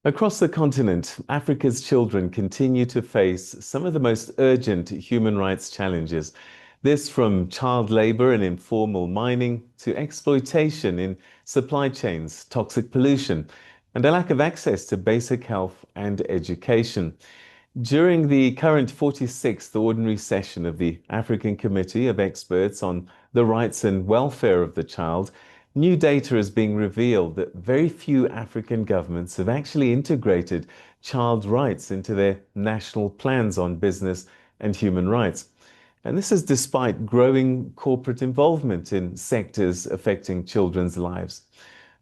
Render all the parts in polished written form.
Across the continent, Africa's children continue to face some of the most urgent human rights challenges. This from child labor and informal mining to exploitation in supply chains, toxic pollution, and a lack of access to basic health and education. During the current 46th Ordinary Session of the African Committee of Experts on the Rights and Welfare of the Child, new data is being revealed that very few African governments have actually integrated child rights into their national plans on business and human rights. And this is despite growing corporate involvement in sectors affecting children's lives.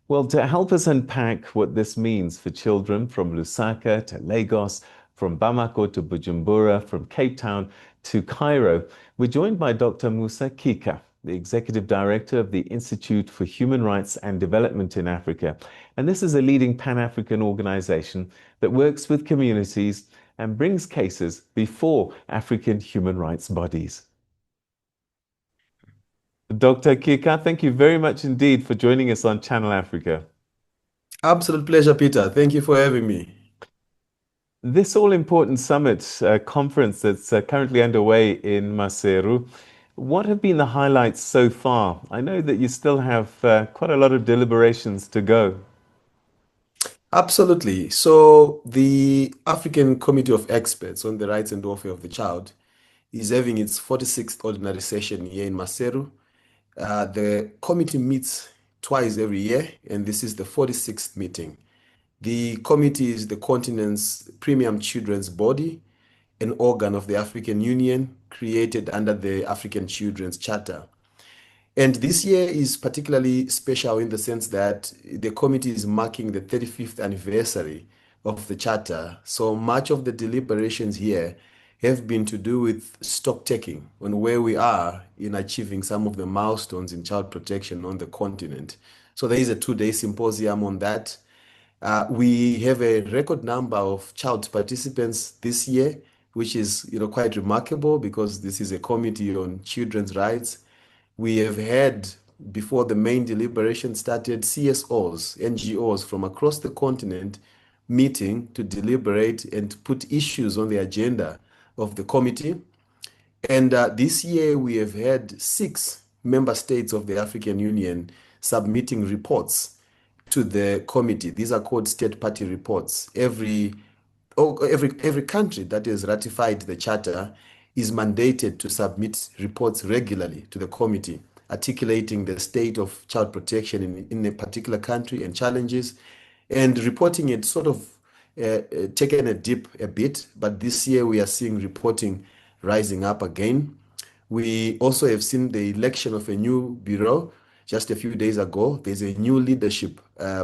Well, to help us unpack what this means for children from Lusaka to Lagos, from Bamako to Bujumbura, from Cape Town to Cairo, we're joined by Dr. Musa Kika, the Executive Director of the Institute for Human Rights and Development in Africa. And this is a leading Pan-African organization that works with communities and brings cases before African human rights bodies. Dr. Kika, thank you very much indeed for joining us on Channel Africa. Absolute pleasure, Peter. Thank you for having me. This all-important summit conference that's currently underway in Maseru, what have been the highlights so far? I know that you still have quite a lot of deliberations to go. Absolutely. So the African Committee of Experts on the Rights and Welfare of the Child is having its 46th ordinary session here in Maseru. The committee meets twice every year, and this is the 46th meeting. The committee is the continent's premium children's body, an organ of the African Union created under the African Children's Charter. And this year is particularly special in the sense that the committee is marking the 35th anniversary of the Charter. So much of the deliberations here have been to do with stock taking on where we are in achieving some of the milestones in child protection on the continent. So there is a two-day symposium on that. We have a record number of child participants this year, which is quite remarkable because this is a committee on children's rights. We have had, before the main deliberation started, CSOs, NGOs from across the continent meeting to deliberate and put issues on the agenda of the committee. And this year we have had 6 member states of the African Union submitting reports to the committee. These are called state party reports. Every country that has ratified the charter is mandated to submit reports regularly to the committee, articulating the state of child protection in a particular country and challenges, and reporting it sort of taken a dip a bit, but this year we are seeing reporting rising up again. We also have seen the election of a new bureau just a few days ago. There's a new leadership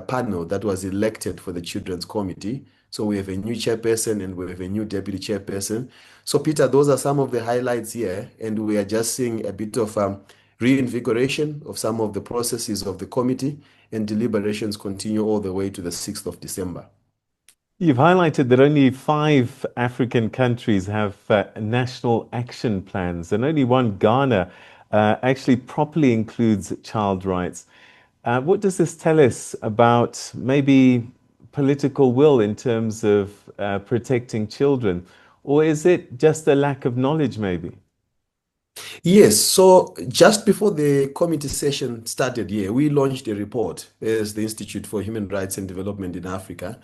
panel that was elected for the Children's Committee. So we have a new chairperson and we have a new deputy chairperson. So Peter, those are some of the highlights here, and we are just seeing a bit of reinvigoration of some of the processes of the committee, and deliberations continue all the way to the 6th of December. You've highlighted that only 5 African countries have national action plans, and only one, Ghana, actually properly includes child rights. What does this tell us about maybe political will in terms of protecting children? Or is it just a lack of knowledge, maybe? Yes, so just before the committee session started here, we launched a report as the Institute for Human Rights and Development in Africa,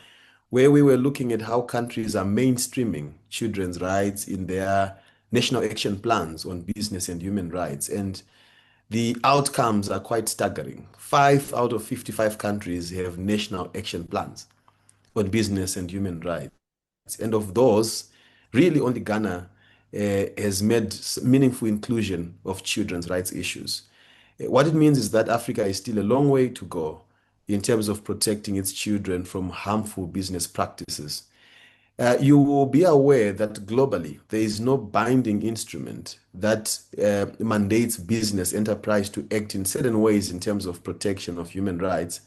where we were looking at how countries are mainstreaming children's rights in their national action plans on business and human rights. And the outcomes are quite staggering. 5 out of 55 countries have national action plans on business and human rights. And of those, really only Ghana has made meaningful inclusion of children's rights issues. What it means is that Africa is still a long way to go in terms of protecting its children from harmful business practices. You will be aware that globally, there is no binding instrument that mandates business enterprise to act in certain ways in terms of protection of human rights.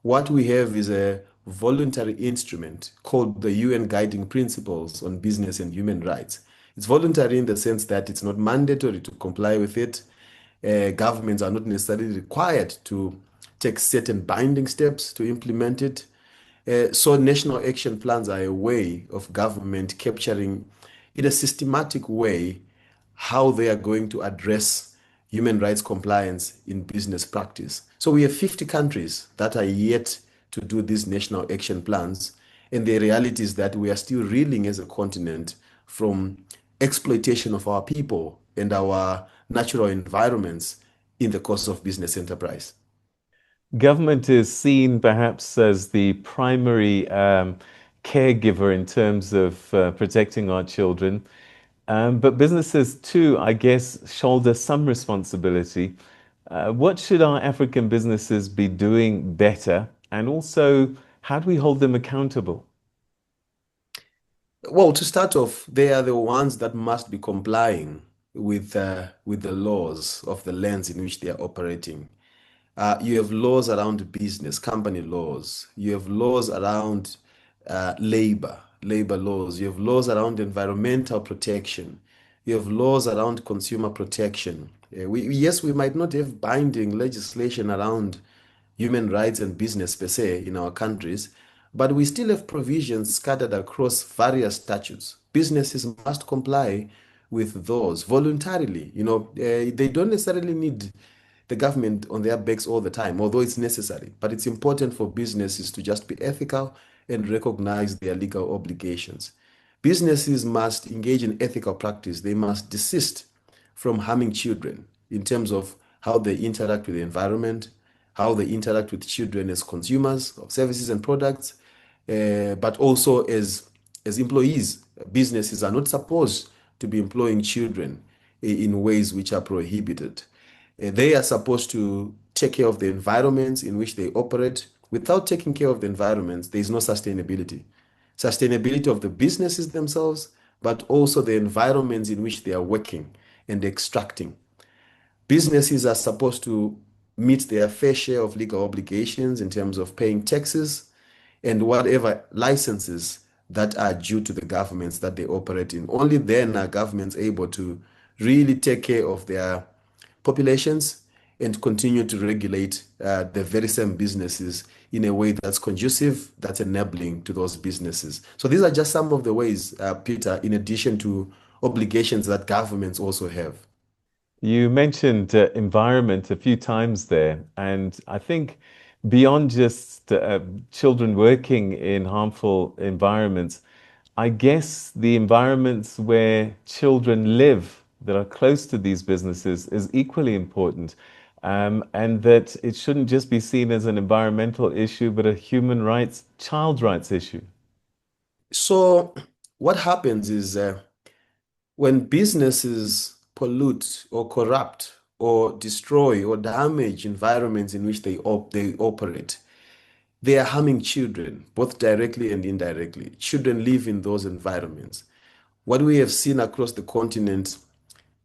What we have is a voluntary instrument called the UN Guiding Principles on Business and Human Rights. It's voluntary in the sense that it's not mandatory to comply with it. Governments are not necessarily required to take certain binding steps to implement it. So national action plans are a way of government capturing in a systematic way how they are going to address human rights compliance in business practice. So we have 50 countries that are yet to do these national action plans. And the reality is that we are still reeling as a continent from exploitation of our people and our natural environments in the course of business enterprise. Government is seen perhaps as the primary caregiver in terms of protecting our children. But businesses too, I guess, shoulder some responsibility. What should our African businesses be doing better? And also, how do we hold them accountable? Well, to start off, they are the ones that must be complying with the laws of the lands in which they are operating. You have laws around business, company laws. You have laws around labor laws. You have laws around environmental protection. You have laws around consumer protection. Yes, we might not have binding legislation around human rights and business per se in our countries, but we still have provisions scattered across various statutes. Businesses must comply with those voluntarily. They don't necessarily need the government on their backs all the time, although it's necessary. But it's important for businesses to just be ethical and recognize their legal obligations. Businesses must engage in ethical practice. They must desist from harming children in terms of how they interact with the environment, how they interact with children as consumers of services and products, but also as employees. Businesses are not supposed to be employing children in ways which are prohibited. They are supposed to take care of the environments in which they operate. Without taking care of the environments, there is no sustainability. Sustainability of the businesses themselves, but also the environments in which they are working and extracting. Businesses are supposed to meet their fair share of legal obligations in terms of paying taxes and whatever licenses that are due to the governments that they operate in. Only then are governments able to really take care of their populations and continue to regulate the very same businesses in a way that's conducive, that's enabling to those businesses. So these are just some of the ways, Peter, in addition to obligations that governments also have. You mentioned environment a few times there, and I think beyond just children working in harmful environments, I guess the environments where children live that are close to these businesses is equally important, and that it shouldn't just be seen as an environmental issue, but a human rights, child rights issue. So what happens is when businesses pollute or corrupt or destroy or damage environments in which they operate, they are harming children, both directly and indirectly. Children live in those environments. What we have seen across the continent,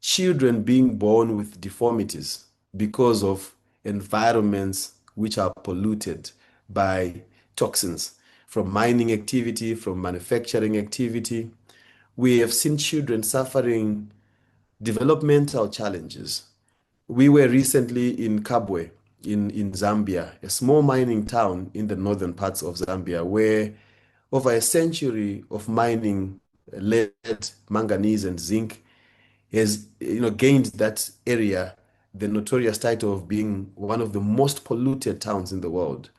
children being born with deformities because of environments which are polluted by toxins from mining activity, from manufacturing activity. We have seen children suffering developmental challenges. We were recently in Kabwe in Zambia, a small mining town in the northern parts of Zambia, where over a century of mining lead, manganese, and zinc has gained that area the notorious title of being one of the most polluted towns in the world.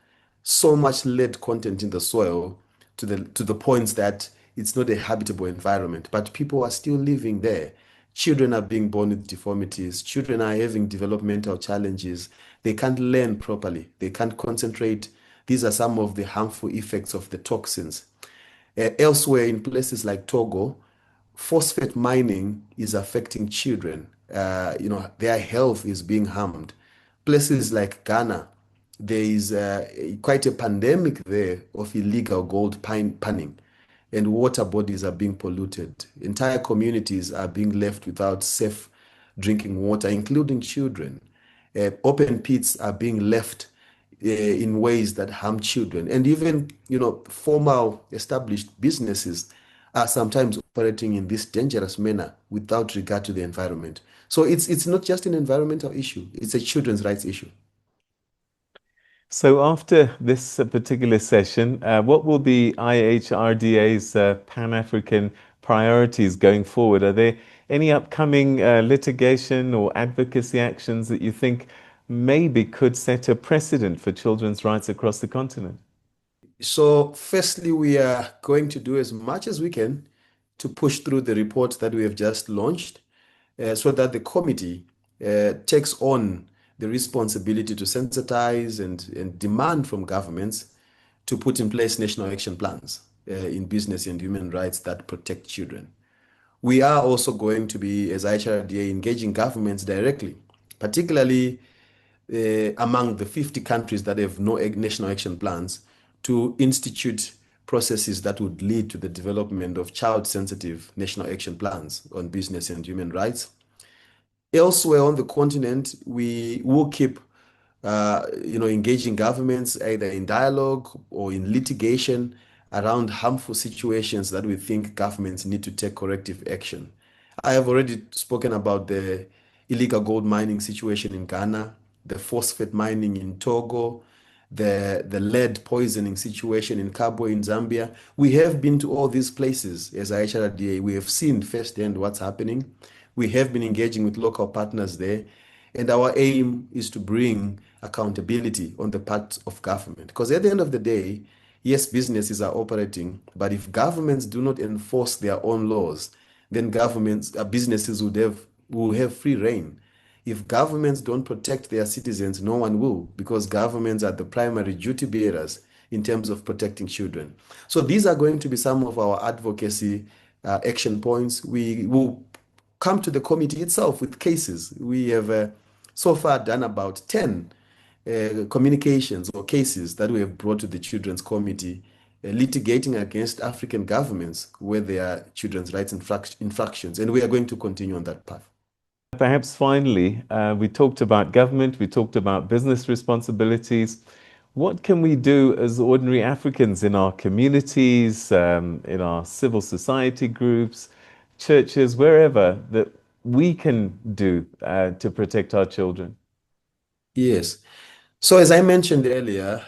So much lead content in the soil to the points that it's not a habitable environment, but people are still living there. Children are being born with deformities. Children are having developmental challenges. They can't learn properly. They can't concentrate. These are some of the harmful effects of the toxins. Elsewhere, in places like Togo, phosphate mining is affecting children. Their health is being harmed. Places like Ghana, there is quite a pandemic there of illegal gold panning, and water bodies are being polluted. Entire communities are being left without safe drinking water, including children. Open pits are being left in ways that harm children. And even, formal established businesses are sometimes operating in this dangerous manner without regard to the environment. So it's not just an environmental issue, it's a children's rights issue. So after this particular session, what will be IHRDA's Pan-African priorities going forward? Are there any upcoming litigation or advocacy actions that you think maybe could set a precedent for children's rights across the continent? So, firstly, we are going to do as much as we can to push through the report that we have just launched so that the committee takes on the responsibility to sensitize and demand from governments to put in place national action plans in business and human rights that protect children. We are also going to be, as IHRDA, engaging governments directly, particularly among the 50 countries that have no national action plans, to institute processes that would lead to the development of child-sensitive national action plans on business and human rights. Elsewhere on the continent, we will keep engaging governments either in dialogue or in litigation around harmful situations that we think governments need to take corrective action. I have already spoken about the illegal gold mining situation in Ghana, the phosphate mining in Togo, the lead poisoning situation in Kabwe in Zambia. We have been to all these places as IHRDA. We have seen firsthand what's happening. We have been engaging with local partners there. And our aim is to bring accountability on the part of government. Because at the end of the day, yes, businesses are operating, but if governments do not enforce their own laws, then businesses will have free reign. If governments don't protect their citizens, no one will, because governments are the primary duty bearers in terms of protecting children. So these are going to be some of our advocacy action points. We will come to the committee itself with cases. We have so far done about 10 communications or cases that we have brought to the Children's Committee litigating against African governments where there are children's rights infractions, and we are going to continue on that path. Perhaps finally, we talked about government, we talked about business responsibilities. What can we do as ordinary Africans in our communities, in our civil society groups, churches, wherever, that we can do to protect our children? Yes. So, as I mentioned earlier,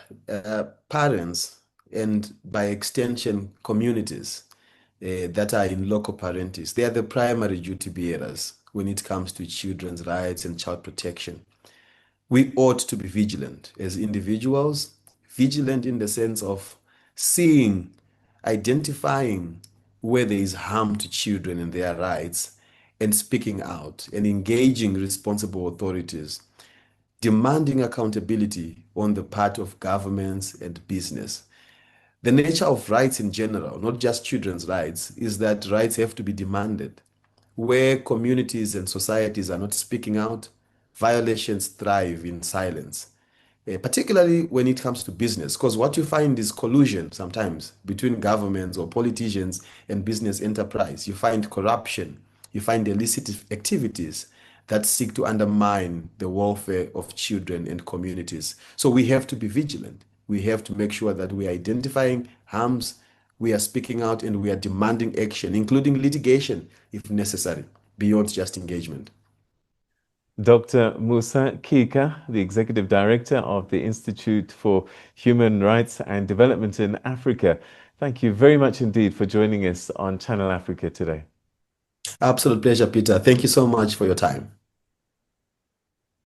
parents and by extension communities that are in local parentis, they are the primary duty bearers when it comes to children's rights and child protection. We ought to be vigilant as individuals, vigilant in the sense of seeing, identifying where there is harm to children and their rights, and speaking out and engaging responsible authorities, demanding accountability on the part of governments and business. The nature of rights in general, not just children's rights, is that rights have to be demanded. Where communities and societies are not speaking out, violations thrive in silence, particularly when it comes to business. Because what you find is collusion sometimes between governments or politicians and business enterprise. You find corruption, you find illicit activities that seek to undermine the welfare of children and communities. So we have to be vigilant. We have to make sure that we are identifying harms, we are speaking out, and we are demanding action, including litigation if necessary, beyond just engagement. Dr. Musa Kika, the Executive Director of the Institute for Human Rights and Development in Africa. Thank you very much indeed for joining us on Channel Africa today. Absolute pleasure, Peter. Thank you so much for your time.